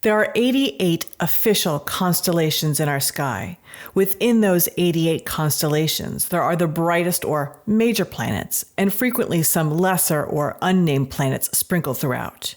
There are 88 official constellations in our sky. Within those 88 constellations, there are the brightest or major planets, and frequently some lesser or unnamed planets sprinkled throughout.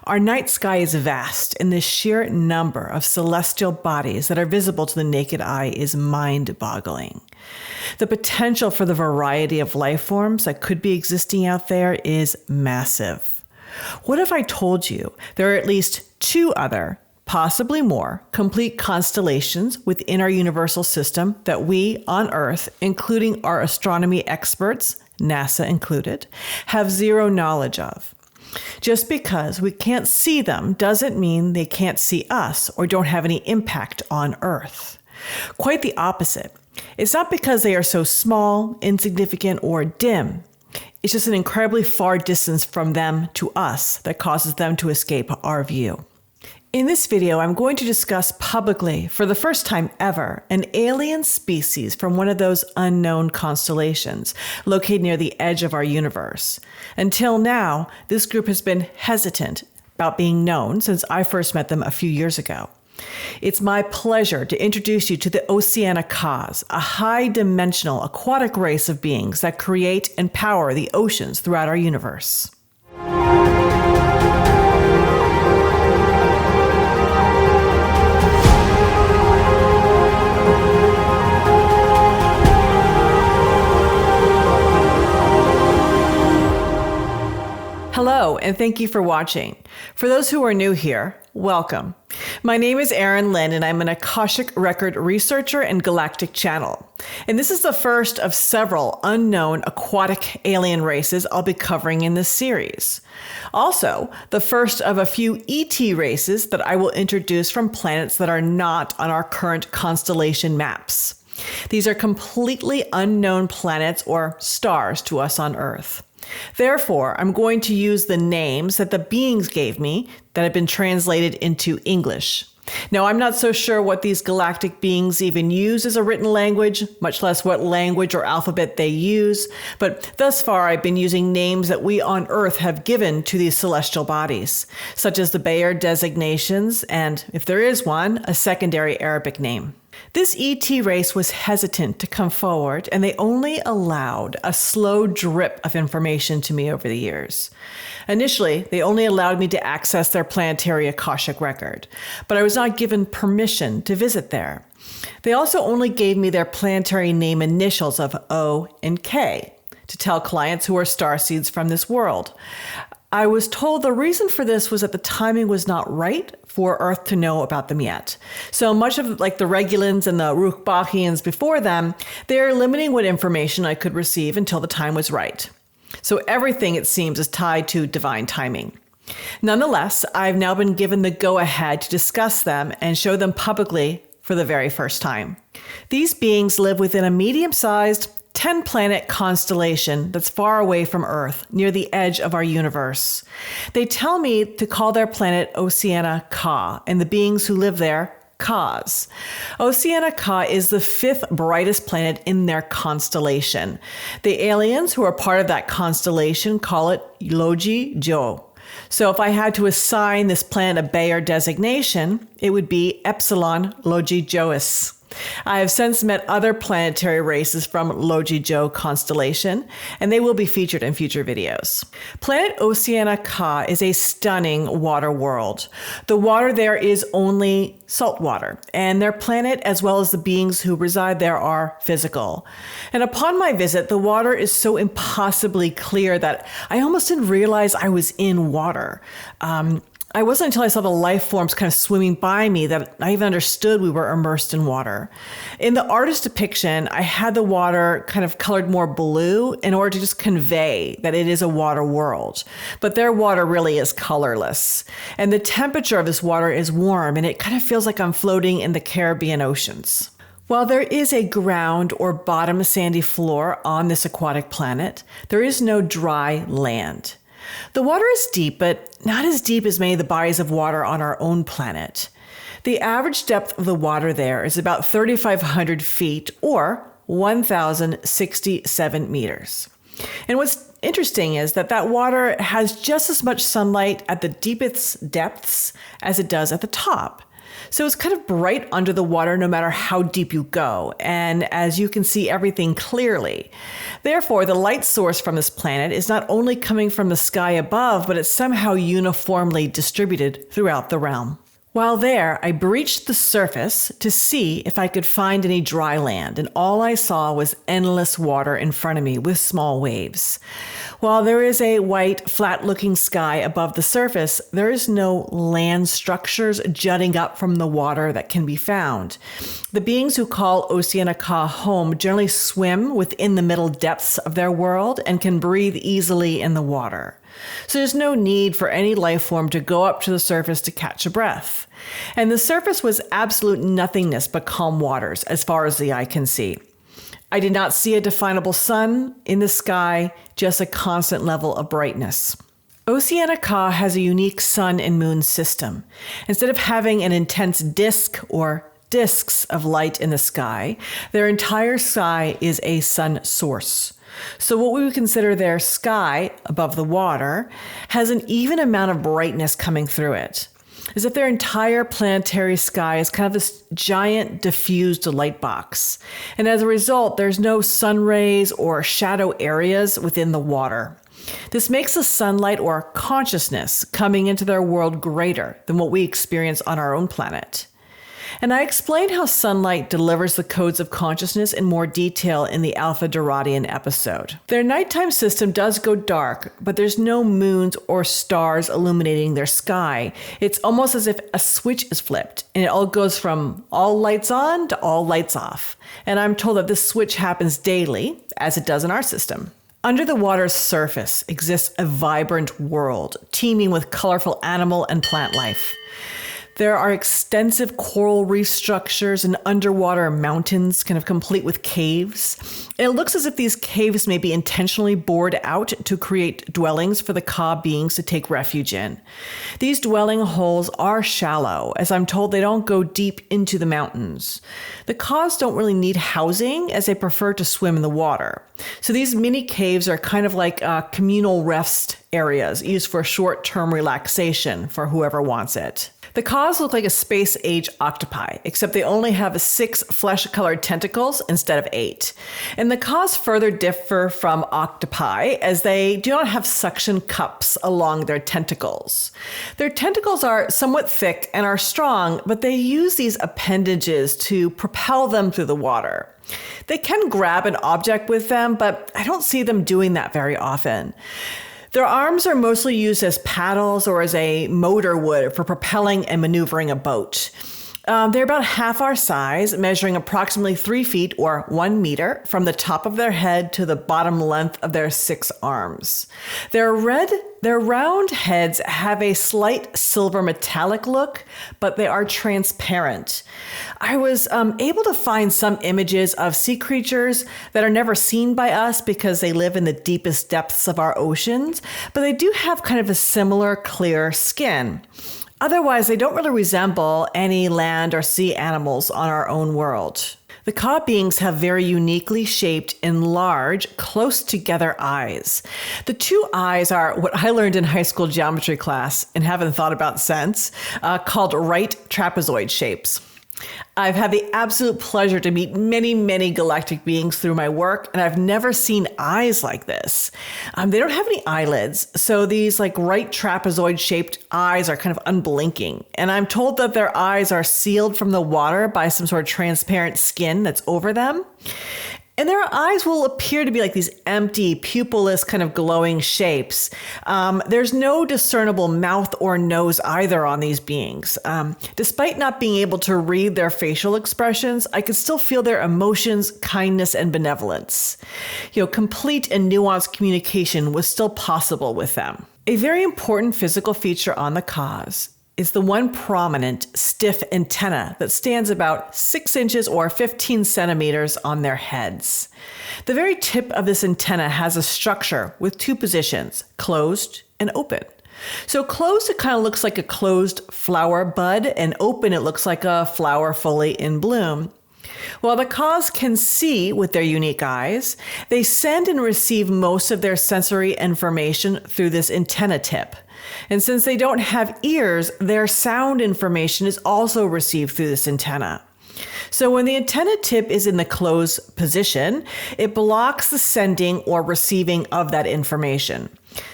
Our night sky is vast, and the sheer number of celestial bodies that are visible to the naked eye is mind-boggling. The potential for the variety of life forms that could be existing out there is massive. What if I told you there are at least 2 other, possibly more, complete constellations within our universal system that we on Earth, including our astronomy experts, NASA included, have zero knowledge of? Just because we can't see them doesn't mean they can't see us or don't have any impact on Earth. Quite the opposite. It's not because they are so small, insignificant, or dim. It's just an incredibly far distance from them to us that causes them to escape our view. In this video, I'm going to discuss publicly, for the first time ever, an alien species from one of those unknown constellations located near the edge of our universe. Until now, this group has been hesitant about being known since I first met them a few years ago. It's my pleasure to introduce you to the Oceana, a high-dimensional aquatic race of beings that create and power the oceans throughout our universe. Hello, and thank you for watching. For those who are new here, welcome. My name is Erin Lynn, and I'm an Akashic record researcher and galactic channel. And this is the first of several unknown aquatic alien races I'll be covering in this series. Also, the first of a few ET races that I will introduce from planets that are not on our current constellation maps. These are completely unknown planets or stars to us on Earth. Therefore, I'm going to use the names that the beings gave me that have been translated into English. Now, I'm not so sure what these galactic beings even use as a written language, much less what language or alphabet they use, but thus far I've been using names that we on Earth have given to these celestial bodies, such as the Bayer designations and, if there is one, a secondary Arabic name. This ET race was hesitant to come forward, and they only allowed a slow drip of information to me over the years. Initially, they only allowed me to access their planetary Akashic record, but I was not given permission to visit there. They also only gave me their planetary name initials of O and K to tell clients who are starseeds from this world. I was told the reason for this was that the timing was not right for Earth to know about them yet. So much of like the Regulans and the Ruchbahians before them, they're limiting what information I could receive until the time was right. So everything, it seems, is tied to divine timing. Nonetheless, I've now been given the go-ahead to discuss them and show them publicly for the very first time. These beings live within a medium-sized 10-planet constellation that's far away from Earth, near the edge of our universe. They tell me to call their planet Oceana Ka, and the beings who live there, Kas. Oceana Ka is the 5th brightest planet in their constellation. The aliens who are part of that constellation call it Logi Jo. So if I had to assign this planet a Bayer designation, it would be Epsilon Logi Jois. I have since met other planetary races from Logi Jo constellation, and they will be featured in future videos. Planet Oceana Ka is a stunning water world. The water there is only salt water, and their planet, as well as the beings who reside there, are physical. And upon my visit, the water is so impossibly clear that I almost didn't realize I was in water. I wasn't until I saw the life forms kind of swimming by me that I even understood we were immersed in water. In the artist depiction, I had the water kind of colored more blue in order to just convey that it is a water world. But their water really is colorless. And the temperature of this water is warm, and it kind of feels like I'm floating in the Caribbean oceans. While there is a ground or bottom sandy floor on this aquatic planet, there is no dry land. The water is deep, but not as deep as many of the bodies of water on our own planet. The average depth of the water there is about 3,500 feet or 1,067 meters. And what's interesting is that water has just as much sunlight at the deepest depths as it does at the top. So it's kind of bright under the water no matter how deep you go, and as you can see everything clearly. Therefore, the light source from this planet is not only coming from the sky above, but it's somehow uniformly distributed throughout the realm. While there, I breached the surface to see if I could find any dry land, and all I saw was endless water in front of me with small waves. While there is a white, flat-looking sky above the surface, there is no land structures jutting up from the water that can be found. The beings who call Oceana home generally swim within the middle depths of their world and can breathe easily in the water. So there's no need for any life form to go up to the surface to catch a breath. And the surface was absolute nothingness but calm waters as far as the eye can see. I did not see a definable sun in the sky, just a constant level of brightness. Oceana has a unique sun and moon system. Instead of having an intense disk or disks of light in the sky, their entire sky is a sun source. So what we would consider their sky above the water has an even amount of brightness coming through it, as if their entire planetary sky is kind of this giant diffused light box. And as a result, there's no sun rays or shadow areas within the water. This makes the sunlight or consciousness coming into their world greater than what we experience on our own planet. And I explained how sunlight delivers the codes of consciousness in more detail in the Alpha Doradian episode. Their nighttime system does go dark, but there's no moons or stars illuminating their sky. It's almost as if a switch is flipped, and it all goes from all lights on to all lights off. And I'm told that this switch happens daily, as it does in our system. Under the water's surface exists a vibrant world, teeming with colorful animal and plant life. There are extensive coral reef structures and underwater mountains, kind of complete with caves. And it looks as if these caves may be intentionally bored out to create dwellings for the Ka beings to take refuge in. These dwelling holes are shallow, as I'm told they don't go deep into the mountains. The Kas don't really need housing, as they prefer to swim in the water. So these mini caves are kind of like communal rest areas used for short-term relaxation for whoever wants it. The Kas look like a space-age octopi, except they only have 6 flesh-colored tentacles instead of 8. And the Kas further differ from octopi as they do not have suction cups along their tentacles. Their tentacles are somewhat thick and are strong, but they use these appendages to propel them through the water. They can grab an object with them, but I don't see them doing that very often. Their arms are mostly used as paddles or as a motor would for propelling and maneuvering a boat. They're about half our size, measuring approximately 3 feet or 1 meter from the top of their head to the bottom length of their 6 arms. Their round heads have a slight silver metallic look, but they are transparent. I was able to find some images of sea creatures that are never seen by us because they live in the deepest depths of our oceans, but they do have kind of a similar clear skin. Otherwise, they don't really resemble any land or sea animals on our own world. The Ka beings have very uniquely shaped and large, close-together eyes. The 2 eyes are what I learned in high school geometry class and haven't thought about since, called right trapezoid shapes. I've had the absolute pleasure to meet many, many galactic beings through my work, and I've never seen eyes like this. They don't have any eyelids, so these right trapezoid-shaped eyes are kind of unblinking. And I'm told that their eyes are sealed from the water by some sort of transparent skin that's over them. And their eyes will appear to be like these empty, pupilless, kind of glowing shapes. There's no discernible mouth or nose either on these beings. Despite not being able to read their facial expressions, I could still feel their emotions, kindness, and benevolence. Complete and nuanced communication was still possible with them. A very important physical feature on the Kas is the one prominent, stiff antenna that stands about 6 inches or 15 centimeters on their heads. The very tip of this antenna has a structure with 2 positions, closed and open. So closed, it kind of looks like a closed flower bud, and open, it looks like a flower fully in bloom. While the Kas can see with their unique eyes, they send and receive most of their sensory information through this antenna tip. And since they don't have ears, their sound information is also received through this antenna. So when the antenna tip is in the closed position, it blocks the sending or receiving of that information.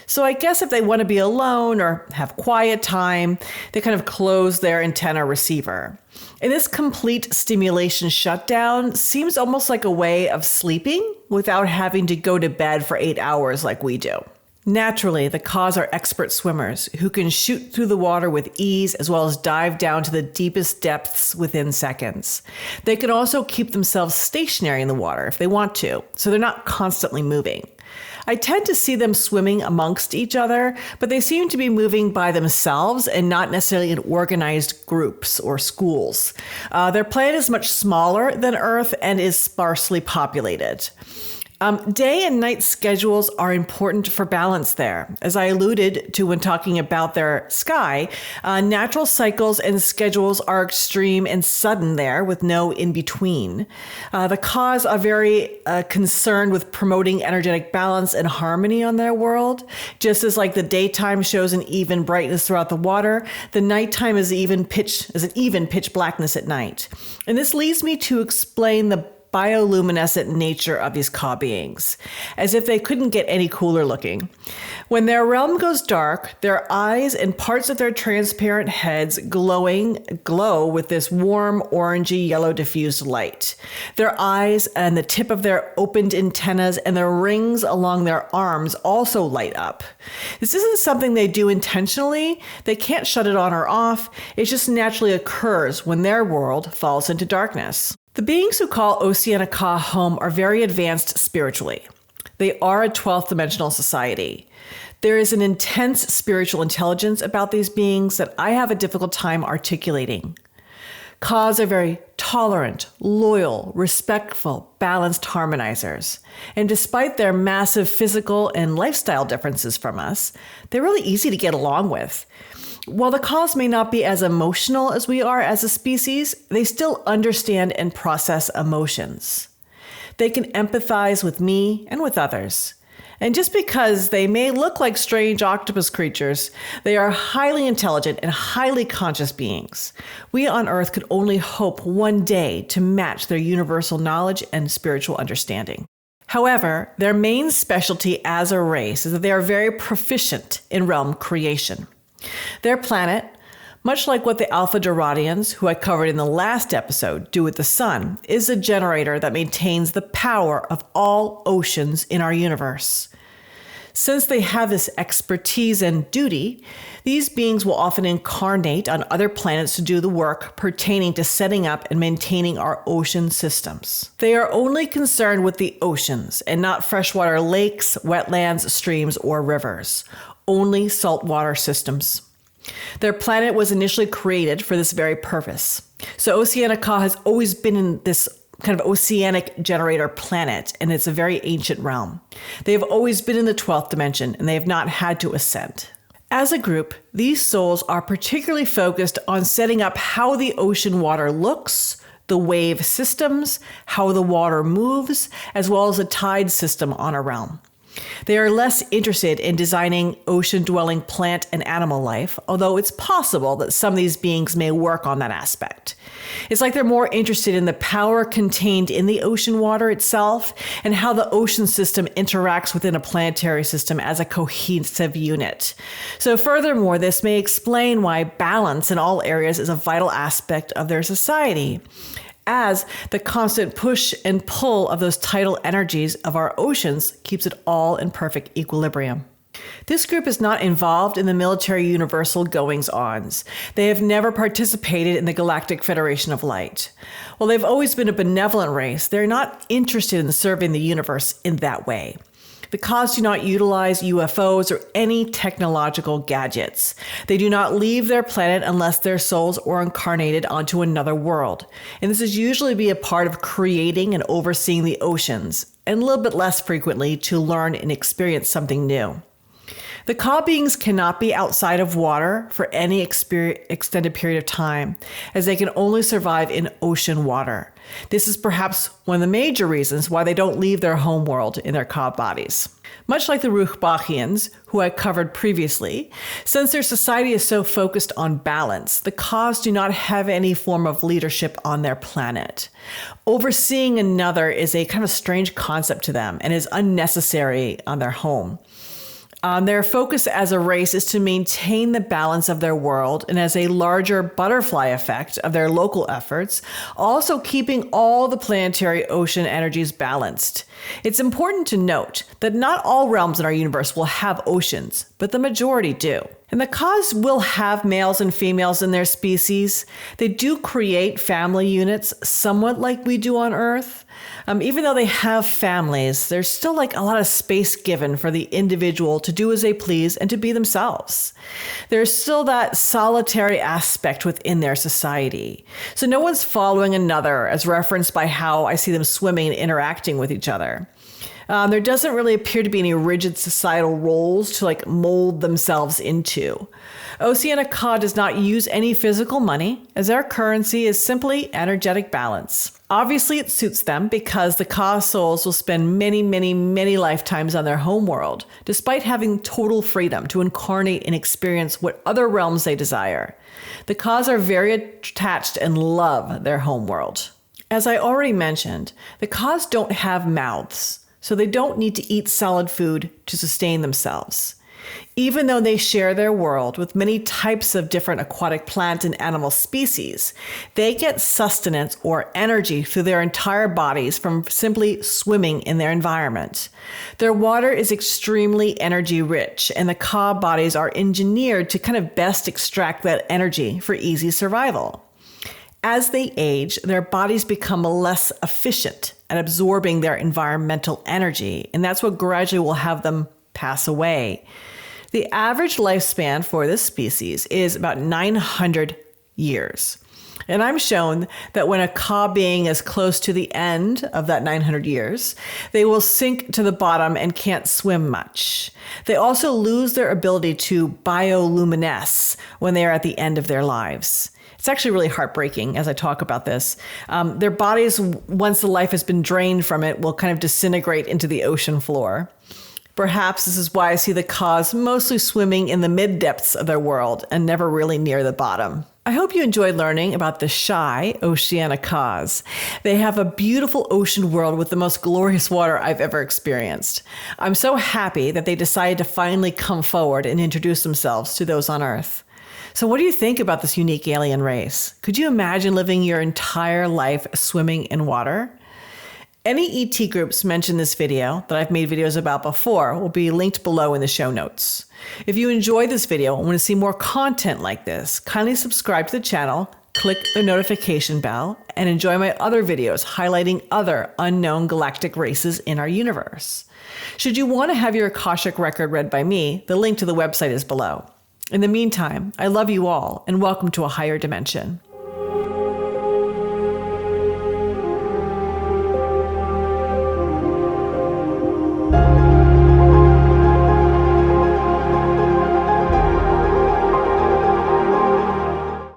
So I guess if they want to be alone or have quiet time, they kind of close their antenna receiver. And this complete stimulation shutdown seems almost like a way of sleeping without having to go to bed for 8 hours like we do. Naturally, the Kas are expert swimmers who can shoot through the water with ease as well as dive down to the deepest depths within seconds. They can also keep themselves stationary in the water if they want to, so they're not constantly moving. I tend to see them swimming amongst each other, but they seem to be moving by themselves and not necessarily in organized groups or schools. Their planet is much smaller than Earth and is sparsely populated. Day and night schedules are important for balance there. As I alluded to when talking about their sky, natural cycles and schedules are extreme and sudden there with no in-between. The Kas are very concerned with promoting energetic balance and harmony on their world. Just as like the daytime shows an even brightness throughout the water, the nighttime is an even pitch blackness at night. And this leads me to explain the bioluminescent nature of these Ka beings, as if they couldn't get any cooler looking. When their realm goes dark, their eyes and parts of their transparent heads glow with this warm orangey yellow diffused light. Their eyes and the tip of their opened antennas and the rings along their arms also light up. This isn't something they do intentionally. They can't shut it on or off. It just naturally occurs when their world falls into darkness. The beings who call Oceana Ka home are very advanced spiritually. They are a 12th dimensional society. There is an intense spiritual intelligence about these beings that I have a difficult time articulating. Kas are very tolerant, loyal, respectful, balanced harmonizers. And despite their massive physical and lifestyle differences from us, they're really easy to get along with. While the Kas may not be as emotional as we are as a species, they still understand and process emotions. They can empathize with me and with others. And just because they may look like strange octopus creatures, they are highly intelligent and highly conscious beings. We on Earth could only hope one day to match their universal knowledge and spiritual understanding. However, their main specialty as a race is that they are very proficient in realm creation. Their planet, much like what the Alpha Doradians, who I covered in the last episode, do with the sun, is a generator that maintains the power of all oceans in our universe. Since they have this expertise and duty, these beings will often incarnate on other planets to do the work pertaining to setting up and maintaining our ocean systems. They are only concerned with the oceans and not freshwater lakes, wetlands, streams, or rivers. Only saltwater systems. Their planet was initially created for this very purpose. So Oceana Ka has always been in this kind of oceanic generator planet, and it's a very ancient realm. They have always been in the 12th dimension, and they have not had to ascend. As a group, these souls are particularly focused on setting up how the ocean water looks, the wave systems, how the water moves, as well as the tide system on a realm. They are less interested in designing ocean-dwelling plant and animal life, although it's possible that some of these beings may work on that aspect. It's like they're more interested in the power contained in the ocean water itself and how the ocean system interacts within a planetary system as a cohesive unit. So furthermore, this may explain why balance in all areas is a vital aspect of their society, as the constant push and pull of those tidal energies of our oceans keeps it all in perfect equilibrium. This group is not involved in the military universal goings-ons. They have never participated in the Galactic Federation of Light. While they've always been a benevolent race, they're not interested in serving the universe in that way. The Kas do not utilize UFOs or any technological gadgets. They do not leave their planet unless their souls are incarnated onto another world. And this is usually be a part of creating and overseeing the oceans, and a little bit less frequently to learn and experience something new. The Ka beings cannot be outside of water for any extended period of time, as they can only survive in ocean water. This is perhaps one of the major reasons why they don't leave their home world in their Ka bodies. Much like the Ruchbahians, who I covered previously, since their society is so focused on balance, the Kas do not have any form of leadership on their planet. Overseeing another is a kind of strange concept to them and is unnecessary on their home. Their focus as a race is to maintain the balance of their world and as a larger butterfly effect of their local efforts, also keeping all the planetary ocean energies balanced. It's important to note that not all realms in our universe will have oceans, but the majority do. And the Kas will have males and females in their species. They do create family units, somewhat like we do on Earth. Even though they have families, there's still like a lot of space given for the individual to do as they please and to be themselves. There's still that solitary aspect within their society. So no one's following another, as referenced by how I see them swimming and interacting with each other. There doesn't really appear to be any rigid societal roles to like mold themselves into. Oceana Ka does not use any physical money, as their currency is simply energetic balance. Obviously, it suits them because the Ka souls will spend many, many, many lifetimes on their homeworld, despite having total freedom to incarnate and experience what other realms they desire. The Kas are very attached and love their homeworld. As I already mentioned, the Kas don't have mouths, so they don't need to eat solid food to sustain themselves. Even though they share their world with many types of different aquatic plant and animal species, they get sustenance or energy through their entire bodies from simply swimming in their environment. Their water is extremely energy rich, and the Ka bodies are engineered to kind of best extract that energy for easy survival. As they age, their bodies become less efficient at absorbing their environmental energy, and that's what gradually will have them pass away. The average lifespan for this species is about 900 years. And I'm shown that when a Ka being is close to the end of that 900 years, they will sink to the bottom and can't swim much. They also lose their ability to bioluminesce when they are at the end of their lives. It's actually really heartbreaking as I talk about this. Their bodies, once the life has been drained from it, will kind of disintegrate into the ocean floor. Perhaps this is why I see the Kas mostly swimming in the mid-depths of their world and never really near the bottom. I hope you enjoyed learning about the shy Oceana Kas. They have a beautiful ocean world with the most glorious water I've ever experienced. I'm so happy that they decided to finally come forward and introduce themselves to those on Earth. So what do you think about this unique alien race? Could you imagine living your entire life swimming in water? Any ET groups mentioned in this video that I've made videos about before will be linked below in the show notes. If you enjoyed this video and want to see more content like this, kindly subscribe to the channel, click the notification bell, and enjoy my other videos highlighting other unknown galactic races in our universe. Should you want to have your Akashic record read by me, the link to the website is below. In the meantime, I love you all and welcome to a higher dimension.